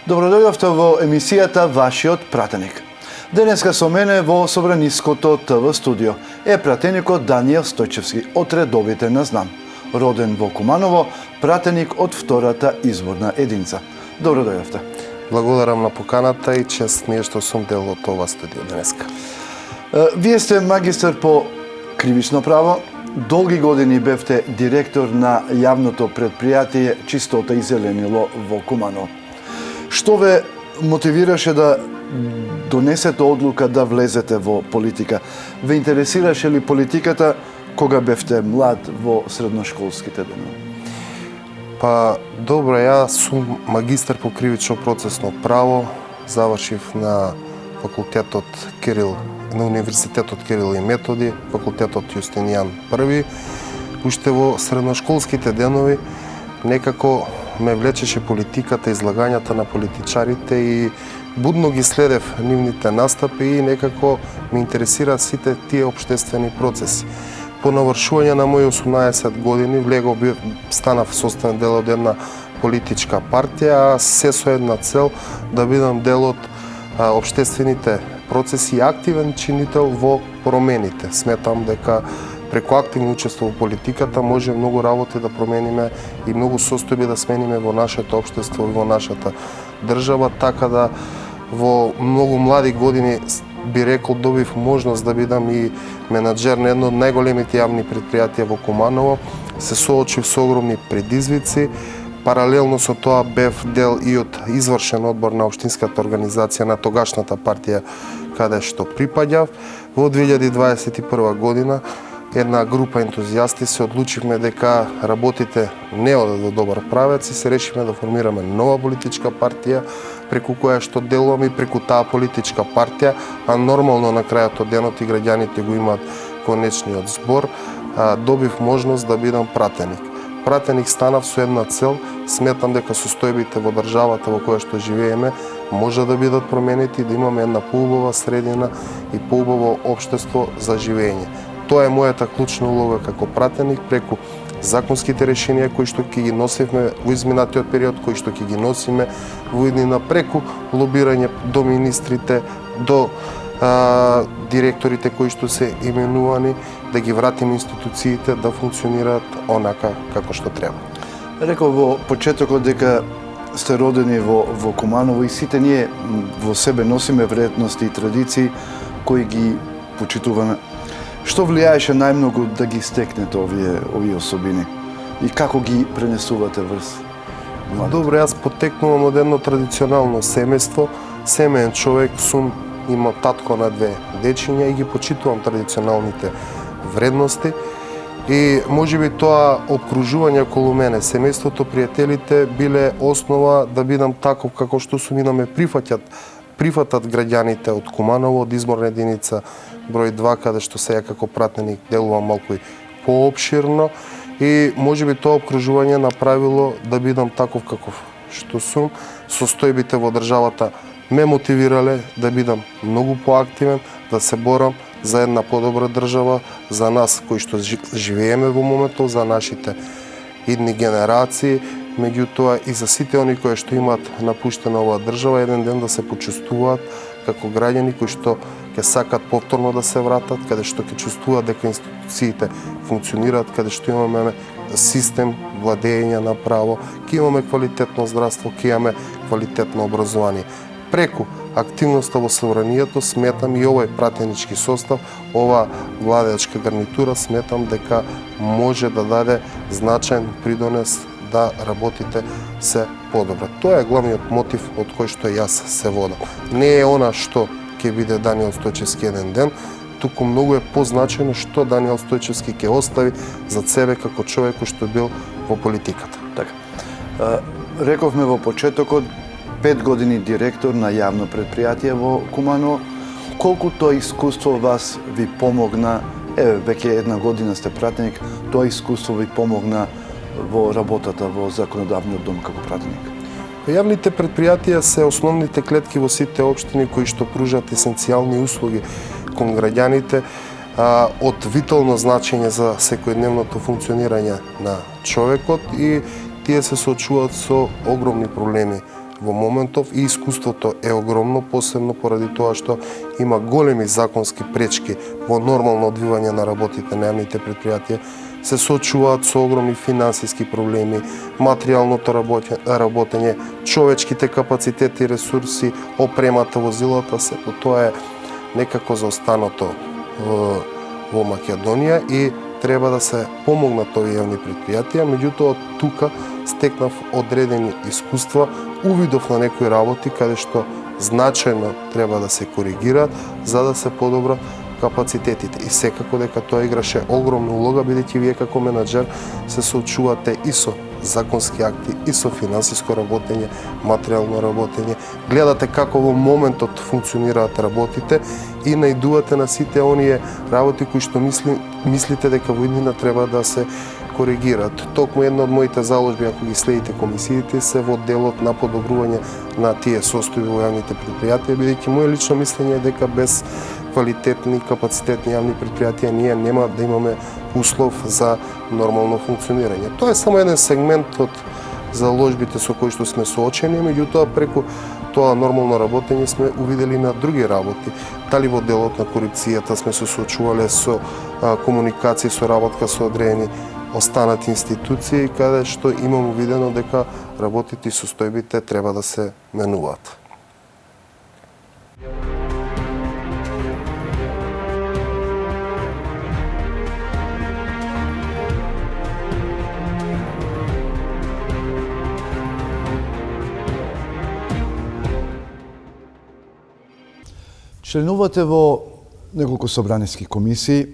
Добродојдовте во емисијата Вашиот пратеник. Денеска со мене во Собраниското ТВ студио е пратеникот Даниел Стојчевски од редовите на ЗНАМ. Роден во Куманово, пратеник од втората изборна единица. Добродојдовте. Благодарам на поканата и чест ми е што сум дел од ова студио денеска. Вие сте магистар по кривично право, долги години бевте директор на јавното предпријатие Чистота и зеленило во Куманово. Што ве мотивираше да донесете одлука да влезете во политика? Ве интересираше ли политиката кога бевте млад во средношколските денови? Па, добро, јас сум магистар по кривично процесно право, завршив на факултетот Кирил, на универзитетот Кирил и Методи, факултетот Јустинијан I. Уште во средношколските денови некако ме влечеше политиката, излагањата на политичарите и будно ги следев нивните настапи и некако ме интересираат сите тие општествени процеси. По навршување на мои 18 години влегов, станав составен дел од една политичка партија, а се со една цел да бидам дел од општествените процеси и активен чинител во промените. Сметам дека преку активно учество во политиката може многу работи да промениме и многу состојби да смениме во нашето општество и во нашата држава, така да во многу млади години би рекол добив можност да бидам и менаџер на едно од најголемите јавни предпријатија во Куманово. Се соочив со огромни предизвици. Паралелно со тоа бев дел и од извршен одбор на општинската организација на тогашната партија каде што припаѓав. Во 2021 година една група ентузијасти се одлучивме дека работите не одат во добар правец и се решивме да формираме нова политичка партија преку која што делуваме и преку таа политичка партија, а нормално на крајот од денот и граѓаните го имаат конечниот збор, добив можност да бидам пратеник. Пратеник станав со една цел, сметам дека состојбите во државата во која што живееме може да бидат променети и да имаме една поубава средина и поубаво општество за живење. Тоа е мојата клучна улога како пратеник преку законските решенија кои што ќе ги носевме во изминатиот период, кои што ќе ги носиме во иднина, преку лобирање до министрите, до директорите кои што се именувани, да ги вратиме институциите да функционираат онака како што треба. Реков во почетокот дека сте родени во Куманово и сите ние во себе носиме вредности и традиции кои ги почитуваме. Што влијаеше најмногу да ги стекнете овие особини и како ги пренесувате врз младите? Добро, јас потекнувам од едно традиционално семејство, семеен човек сум, имам татко на 2 дечиња и ги почитувам традиционалните вредности и можеби тоа обкружување околу мене, семејството, пријателите биле основа да бидам таков како што сум и да ме прифатат граѓаните од Куманово, од изборна единица број 2, каде што сега како пратеник делувам малку и поопширно и можеби тоа обкружување направило да бидам таков каков што сум. Состојбите во државата ме мотивирале да бидам многу поактивен, да се борам за една подобра држава, за нас кои што живееме во моментот, за нашите идни генерации, меѓутоа и за сите они кои што имаат напуштена оваа држава, еден ден да се почувствуваат како граѓани кои што ќе сакат повторно да се вратат, каде што ќе чувствуваат дека институциите функционираат, каде што имаме систем владење на право, ќе имаме квалитетно здравство, ќе имаме квалитетно образование. Преку активноста во собранието сметам и овој пратенички состав, ова владеачка гарнитура сметам дека може да даде значаен придонес да работите се подобро. Тоа е главниот мотив од кој што јас се водам. Не е она што ќе биде Даниел Стојчевски еден ден, туку многу е позначено што Даниел Стојчевски ќе остави за себе како човек кој што бил во политиката. Така. Рековме во почетокот 5 години директор на јавно предпријатие во Куманово. Колку тоа искуство вас ви помогна, веќе 1 година сте пратеник, тоа искуство ви помогна во работата во законодавниот дом како пратеник? Јавните предпријатија се основните клетки во сите општини кои што пружат есенцијални услуги кон граѓаните од витално значење за секојдневното функционирање на човекот и тие се соочуваат со огромни проблеми во моментов и искуството е огромно, посебно поради тоа што има големи законски пречки во нормално одвивање на работите на јавните предпријатија, се соочуваат со огромни финансиски проблеми, материјалното работење, човечките капацитети и ресурси, опремата, возилата, сето тоа е некако заостанато во Македонија и треба да се помогнат овие јавни предпријатија, меѓутоа тука стекнав одредени искуства, увидов на некои работи каде што значајно треба да се коригираат за да се подобра капацитетите. И секако дека тоа играше огромна улога, бидејќи вие како менаџер се соочувате и со законски акти, и со финансиско работење, материјално работење, гледате како во моментот функционираат работите и наидувате на сите оние работи кои што мислите дека во иднина треба да се коригираат. Токму една од моите заложби, ако ги следите комисиите, се во делот на подобрување на тие состојби во јавните предпријатија, бидејќи моје лично мислење е дека без квалитетни, капацитетни јавни предпријатија ние нема да имаме услов за нормално функционирање. Тоа е само еден сегмент од заложбите со кои што сме соочени, меѓутоа преку тоа нормално работење сме увидели на други работи. Дали во делот на корупцијата сме се соочувале со комуникација, со работка со одредени останати институции, каде што имам увидено дека работите и состојбите треба да се менуваат. Членувате во неколку собраниски комисии.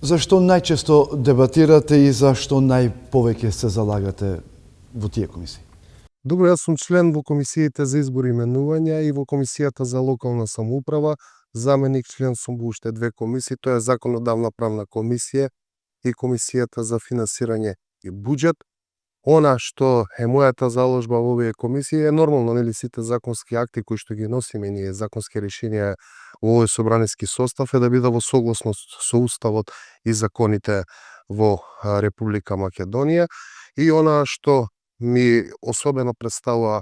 Зашто најчесто дебатирате и зашто најповеќе се залагате во тие комисии? Добро, јас сум член во комисиите за избор и именувања и во комисијата за локална самоуправа. Заменик член сум во уште две комисии, тоа е законодавна правна комисија и комисијата за финансирање и буџет. Она што е мојата заложба во овие комисии е нормално, нели, сите законски акти кои што ги носиме ние, законски решенија во овој собраниски состав е да биде во согласност со уставот и законите во Република Македонија. И она што ми особено представува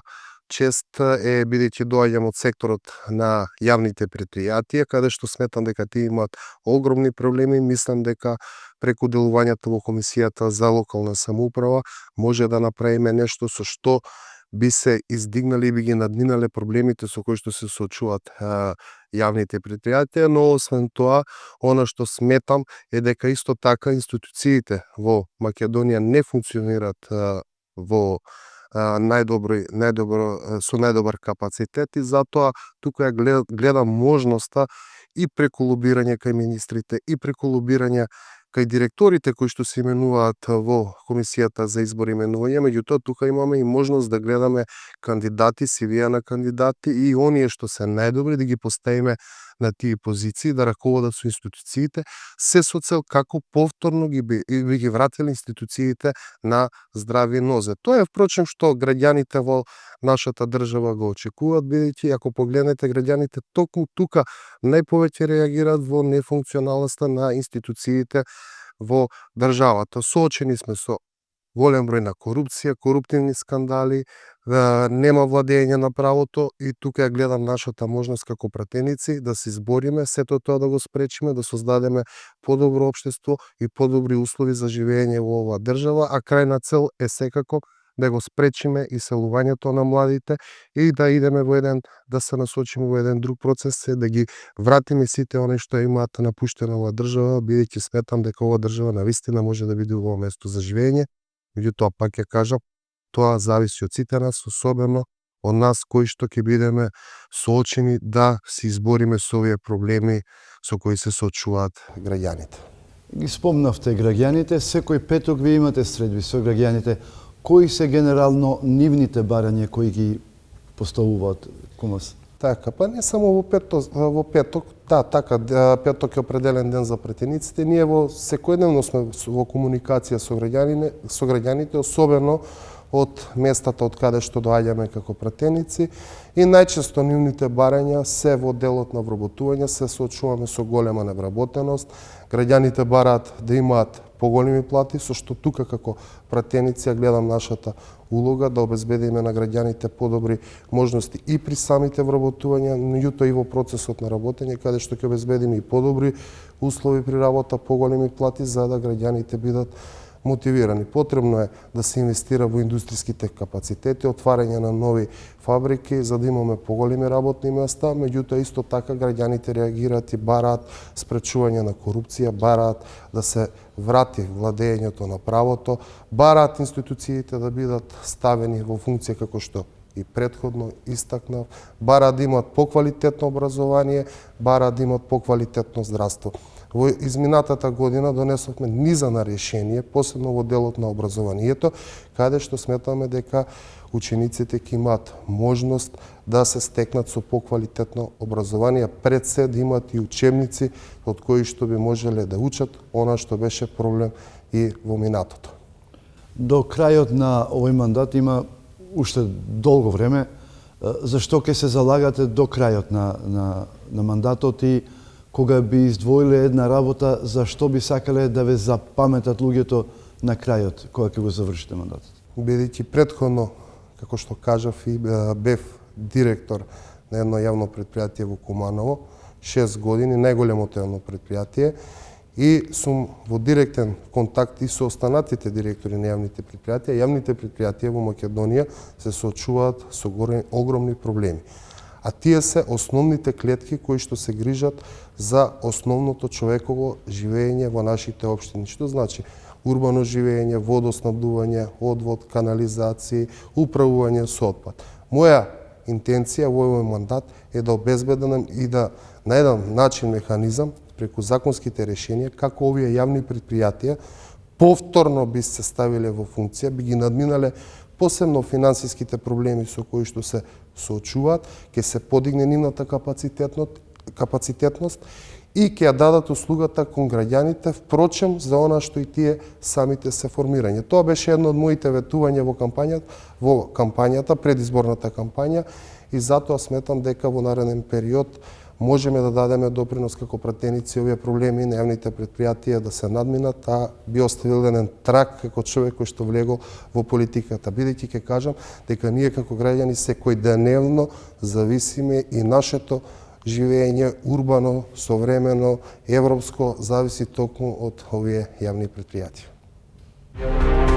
чест е бидејќи доаѓам од секторот на јавните предпријатија, каде што сметам дека тие имаат огромни проблеми. Мислам дека преку делувањето во комисијата за локална самоуправа може да направиме нешто со што би се издигнали и би ги надминале проблемите со кои што се соочуваат јавните предпријатија, но освен тоа, она што сметам е дека исто така институциите во Македонија не функционираат во со најдобар капацитет и затоа тука ја гледам можноста и преку лобирање кај министрите и преку лобирање кај директорите кои што се именуваат во комисијата за избор и именување, меѓутоа тука имаме и можност да гледаме кандидати, CV на кандидати и оние што се најдобри да ги поставиме на тие позиции, да раководат со институциите, се со цел како повторно би ги вратили институциите на здрави нозе. Тоа е впрочем што граѓаните во нашата држава го очекуваат, бидејќи ако погледнете граѓаните токму тука најповеќе реагираат во нефункционалноста на институциите во државата. Соочени сме со голем број на корупција, коруптивни скандали, нема владење на правото и тука ја гледам нашата можност како пратеници да се избориме, сето тоа да го спречиме, да создадеме подобро општество и подобри услови за живење во оваа држава, а крајна цел е секако да го спречиме иселувањето на младите и да идеме да се насочиме во еден друг процес, да ги вратиме сите оние што имаат напуштена оваа држава, бидејќи сметам дека оваа држава навистина може да биде убаво место за живење. Меѓутоа, пак ќе кажам, тоа зависи од сите нас, особено од нас кои што ќе бидеме соочени да се избориме со овие проблеми со кои се соочуваат граѓаните. Ги спомнавте граѓаните, секој петок ви имате средби со граѓаните. Кои се генерално нивните барања кои ги поставуваат кон вас? Така, па не само во петок, така, петок е определен ден за претениците. Ние секојдневно сме во комуникација со граѓаните, особено од местата од каде што доаѓаме како пратеници и најчесто нивните барања се во делот на вработување, се соочуваме со голема невработеност. Граѓаните бараат да имаат поголеми плати, со што тука како пратеници ја гледам нашата улога да обезбедиме на граѓаните подобри можности и при самите вработувања, меѓутоа и во процесот на работење, каде што ќе обезбедиме и подобри услови при работа, поголеми плати, за да граѓаните бидат мотивирани. Потребно е да се инвестира во индустријските капацитети, отварање на нови фабрики, за да имаме поголеми работни места, меѓутоа исто така граѓаните реагираат и бараат спречување на корупција, бараат да се врати владењето на правото, бараат институциите да бидат ставени во функција како што и претходно истакнав, бараат да имаат поквалитетно образование, бараат да имаат поквалитетно здравство. Во изминатата година донесовме низа на решение, посебно во делот на образованието, каде што сметаме дека учениците ќе имаат можност да се стекнат со поквалитетно образование, пред се да имаат и учебници од кои што би можеле да учат она што беше проблем и во минатото. До крајот на овој мандат има уште долго време. Зашто ќе се залагате до крајот на мандатот и кога би издвоиле една работа, зашто би сакале да ве запаметат луѓето на крајот, кога ќе го завршите мандатот? Бидејќи претходно, како што кажав, и бев директор на едно јавно предпријатие во Куманово, 6 години, најголемото јавно предпријатие, и сум во директен контакт и со останатите директори на јавните предпријатија. Јавните предпријатија во Македонија се соочуваат со огромни проблеми. А тие се основните клетки кои што се грижат за основното човеково живење во нашите општини. Што значи урбано живење, водоснабдување, одвод, канализација, управување со отпад. Моја интенција во овој мандат е да обезбедам и да на еден начин механизам преку законските решенија како овие јавни предпријатија повторно би се ставиле во функција, би ги надминале посебно финансиските проблеми со кои што се соочуваат, ќе се подигне нивната капацитетност и ќе ја дадат услугата кон граѓаните, впрочем за она што и тие самите се формирање. Тоа беше едно од моите ветувања во кампањата, предизборната кампања, и затоа сметам дека во нареден период можеме да дадеме допринос како пратеници овие проблеми на јавните предпријатија да се надминат, а би оставил еден трак како човек кој што влегол во политиката. Бидејќи ќе кажам дека ние како граѓани секојдневно зависиме и нашето живење урбано, современо, европско зависи токму од овие јавни предпријатија.